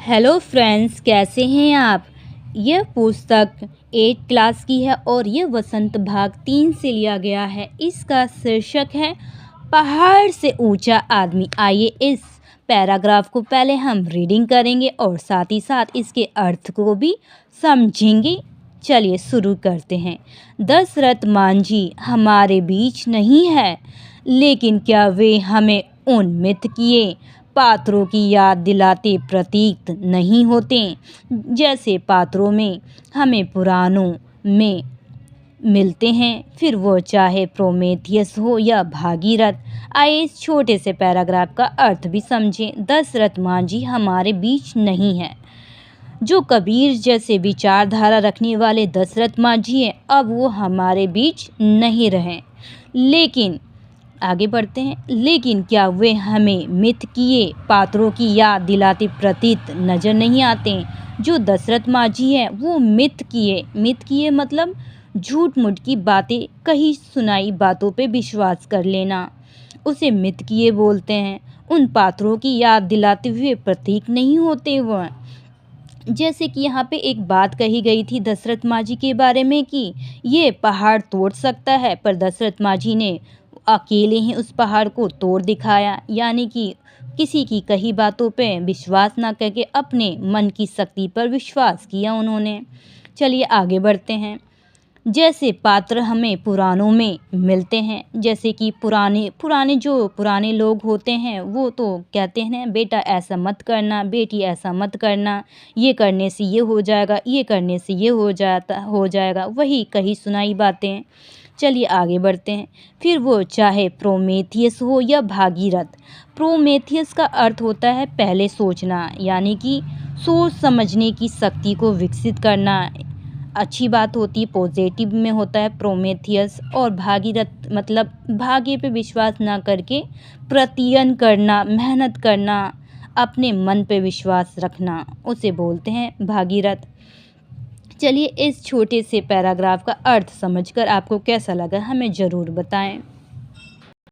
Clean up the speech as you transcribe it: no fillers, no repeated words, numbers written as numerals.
Hello friends, कैसे हैं आप। यह पुस्तक 8 क्लास की है और यह वसंत भाग 3 से लिया गया है। इसका शीर्षक है पहाड़ से ऊंचा आदमी। आइए इस पैराग्राफ को पहले हम रीडिंग करेंगे और साथ ही साथ इसके अर्थ को भी समझेंगे। चलिए शुरू करते हैं। दशरथ मांझी हमारे बीच नहीं है, लेकिन क्या वे हमें उन मिथ किए पात्रों की याद दिलाते प्रतीत नहीं होते, जैसे पात्रों में हमें पुराणों में मिलते हैं, फिर वो चाहे प्रोमेथियस हो या भागीरथ। आइए इस छोटे से पैराग्राफ का अर्थ भी समझें। दशरथ मांझी हमारे बीच नहीं है। जो कबीर जैसे विचारधारा रखने वाले दशरथ मांझी हैं, अब वो हमारे बीच नहीं रहे। लेकिन आगे बढ़ते हैं। लेकिन क्या वे हमें मिथ किए पात्रों की याद दिलाते प्रतीत नजर नहीं आते। जो दशरथ मांझी है वो मिथ किए मतलब झूठ मूठ की बातें, कही सुनाई बातों पे विश्वास कर लेना, उसे मिथ किए बोलते हैं। उन पात्रों की याद दिलाते हुए प्रतीक नहीं होते वह। जैसे कि यहाँ पे एक बात कही गई थी दशरथ मांझी के बारे में कि ये पहाड़ तोड़ सकता है, पर दशरथ मांझी ने अकेले ही उस पहाड़ को तोड़ दिखाया। यानी कि किसी की कही बातों पे विश्वास ना करके अपने मन की शक्ति पर विश्वास किया उन्होंने। चलिए आगे बढ़ते हैं। जैसे पात्र हमें पुराणों में मिलते हैं, जैसे कि पुराने लोग होते हैं वो तो कहते हैं बेटा ऐसा मत करना, बेटी ऐसा मत करना, ये करने से ये हो जाएगा, ये करने से ये हो जाएगा, वही कही सुनाई बातें। चलिए आगे बढ़ते हैं। फिर वो चाहे प्रोमेथियस हो या भागीरथ। प्रोमेथियस का अर्थ होता है पहले सोचना, यानी कि सोच समझने की शक्ति को विकसित करना अच्छी बात होती है, पॉजिटिव में होता है प्रोमेथियस। और भागीरथ मतलब भाग्य पे विश्वास ना करके प्रयत्न करना, मेहनत करना, अपने मन पे विश्वास रखना, उसे बोलते हैं भागीरथ। चलिए इस छोटे से पैराग्राफ का अर्थ समझकर आपको कैसा लगा हमें ज़रूर बताएं।